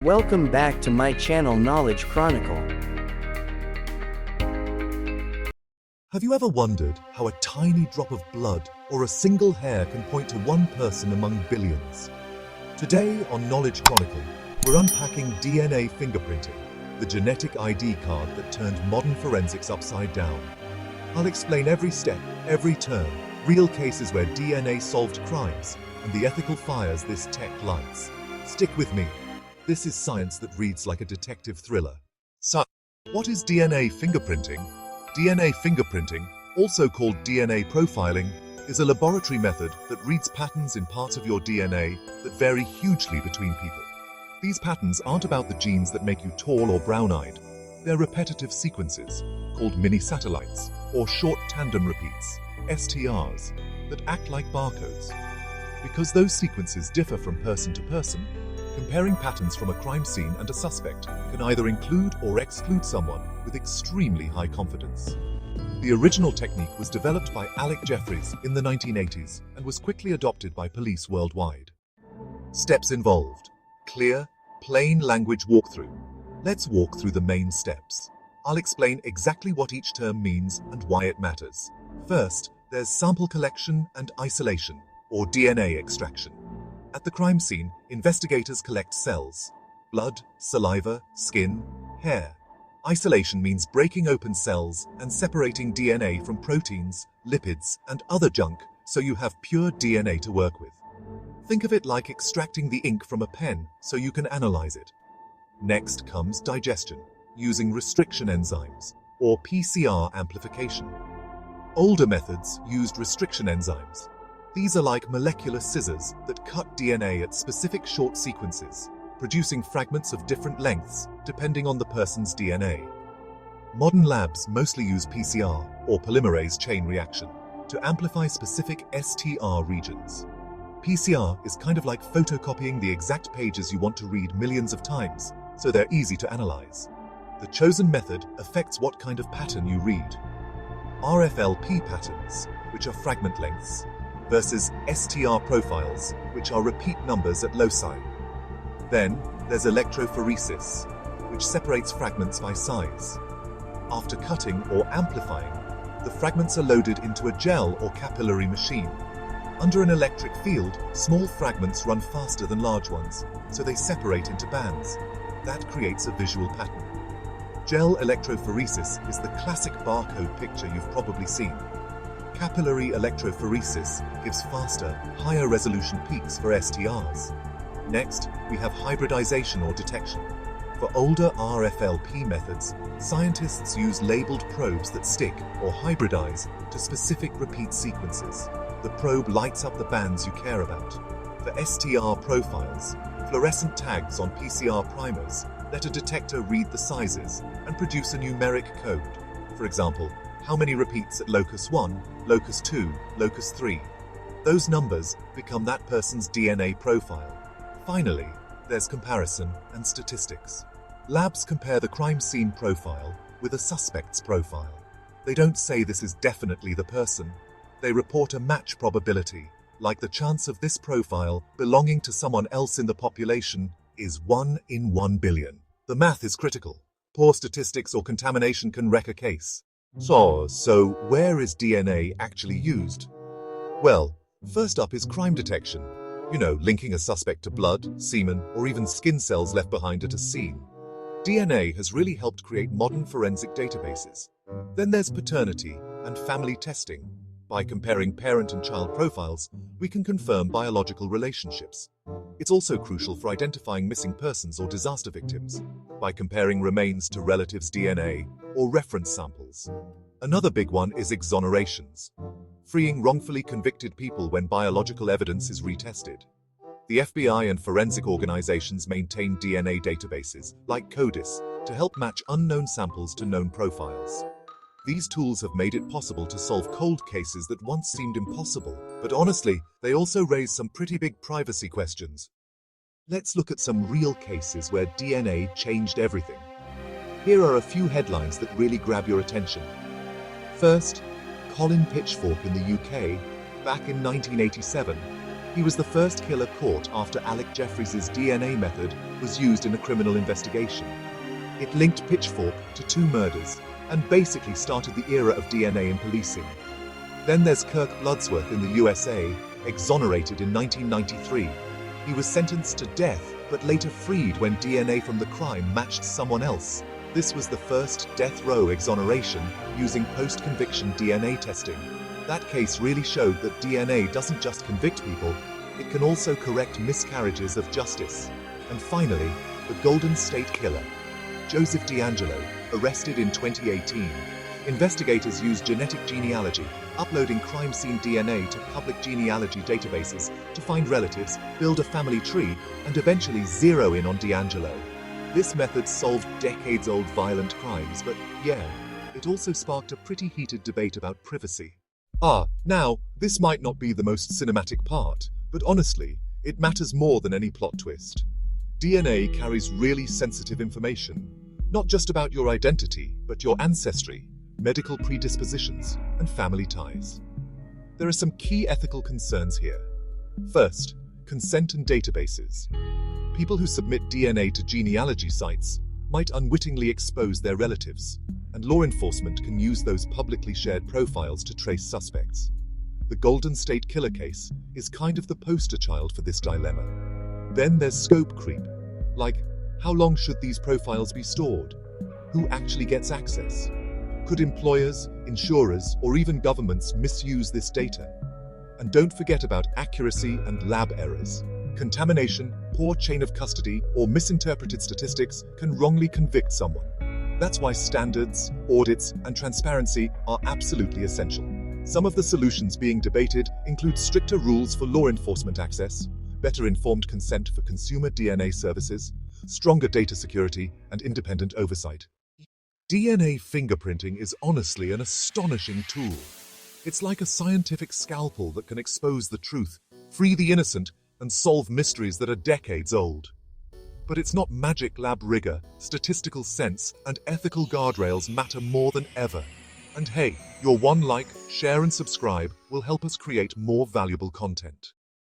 Welcome back to my channel Knowledge Chronicle. Have you ever wondered how a tiny drop of blood or a single hair can point to one person among billions? Today on Knowledge Chronicle, we're unpacking DNA fingerprinting, the genetic ID card that turned modern forensics upside down. I'll explain every step, every turn, real cases where DNA solved crimes, and the ethical fires this tech lights. Stick with me. This is science that reads like a detective thriller. So, what is DNA fingerprinting? DNA fingerprinting, also called DNA profiling, is a laboratory method that reads patterns in parts of your DNA that vary hugely between people. These patterns aren't about the genes that make you tall or brown-eyed. They're repetitive sequences, called minisatellites, or short tandem repeats, STRs, that act like barcodes. Because those sequences differ from person to person, comparing patterns from a crime scene and a suspect can either include or exclude someone with extremely high confidence. The original technique was developed by Alec Jeffreys in the 1980s and was quickly adopted by police worldwide. Steps involved: clear, plain language walkthrough. Let's walk through the main steps. I'll explain exactly what each term means and why it matters. First, there's sample collection and isolation, or DNA extraction. At the crime scene, investigators collect cells: blood, saliva, skin, hair. Isolation means breaking open cells and separating DNA from proteins, lipids, and other junk so you have pure DNA to work with. Think of it like extracting the ink from a pen so you can analyze it. Next comes digestion, using restriction enzymes, or PCR amplification. Older methods used restriction enzymes. These are like molecular scissors that cut DNA at specific short sequences, producing fragments of different lengths depending on the person's DNA. Modern labs mostly use PCR, or polymerase chain reaction, to amplify specific STR regions. PCR is kind of like photocopying the exact pages you want to read millions of times, so they're easy to analyze. The chosen method affects what kind of pattern you read. RFLP patterns, which are fragment lengths, versus STR profiles, which are repeat numbers at loci. Then there's electrophoresis, which separates fragments by size. After cutting or amplifying, the fragments are loaded into a gel or capillary machine. Under an electric field, small fragments run faster than large ones, so they separate into bands. That creates a visual pattern. Gel electrophoresis is the classic barcode picture you've probably seen. Capillary electrophoresis gives faster, higher resolution peaks for STRs. Next, we have hybridization or detection. For older RFLP methods, scientists use labeled probes that stick or hybridize to specific repeat sequences. The probe lights up the bands you care about. For STR profiles, fluorescent tags on PCR primers let a detector read the sizes and produce a numeric code. For example, how many repeats at locus 1, locus 2, locus 3. Those numbers become that person's DNA profile. Finally, there's comparison and statistics. Labs compare the crime scene profile with a suspect's profile. They don't say this is definitely the person. They report a match probability, like the chance of this profile belonging to someone else in the population is 1 in 1 billion. The math is critical. Poor statistics or contamination can wreck a case. So where is DNA actually used? Well, first up is crime detection. Linking a suspect to blood, semen, or even skin cells left behind at a scene. DNA has really helped create modern forensic databases. Then there's paternity and family testing. By comparing parent and child profiles, we can confirm biological relationships. It's also crucial for identifying missing persons or disaster victims, by comparing remains to relatives' DNA or reference samples. Another big one is exonerations, freeing wrongfully convicted people when biological evidence is retested. The FBI and forensic organizations maintain DNA databases, like CODIS, to help match unknown samples to known profiles. These tools have made it possible to solve cold cases that once seemed impossible, but honestly, they also raise some pretty big privacy questions. Let's look at some real cases where DNA changed everything. Here are a few headlines that really grab your attention. First, Colin Pitchfork in the UK. Back in 1987, He was the first killer caught after Alec Jeffreys' DNA method was used in a criminal investigation. It linked Pitchfork to 2 murders and basically started the era of DNA in policing. Then there's Kirk Bloodsworth in the USA, exonerated in 1993. He was sentenced to death, but later freed when DNA from the crime matched someone else. This was the first death row exoneration using post-conviction DNA testing. That case really showed that DNA doesn't just convict people, it can also correct miscarriages of justice. And finally, the Golden State Killer, Joseph DeAngelo, arrested in 2018. Investigators used genetic genealogy, uploading crime scene DNA to public genealogy databases to find relatives, build a family tree, and eventually zero in on DeAngelo. This method solved decades-old violent crimes, but yeah, it also sparked a pretty heated debate about privacy. Now, this might not be the most cinematic part, but honestly, it matters more than any plot twist. DNA carries really sensitive information, not just about your identity, but your ancestry, medical predispositions, and family ties. There are some key ethical concerns here. First, consent and databases. People who submit DNA to genealogy sites might unwittingly expose their relatives, and law enforcement can use those publicly shared profiles to trace suspects. The Golden State Killer case is kind of the poster child for this dilemma. Then there's scope creep, like how long should these profiles be stored? Who actually gets access? Could employers, insurers, or even governments misuse this data? And don't forget about accuracy and lab errors. Contamination, poor chain of custody, or misinterpreted statistics can wrongly convict someone. That's why standards, audits, and transparency are absolutely essential. Some of the solutions being debated include stricter rules for law enforcement access, better informed consent for consumer DNA services, stronger data security, and independent oversight. DNA fingerprinting is honestly an astonishing tool. It's like a scientific scalpel that can expose the truth, free the innocent, and solve mysteries that are decades old. But it's not magic lab rigor, statistical sense, and ethical guardrails matter more than ever. And hey, your one like, share, and subscribe will help us create more valuable content.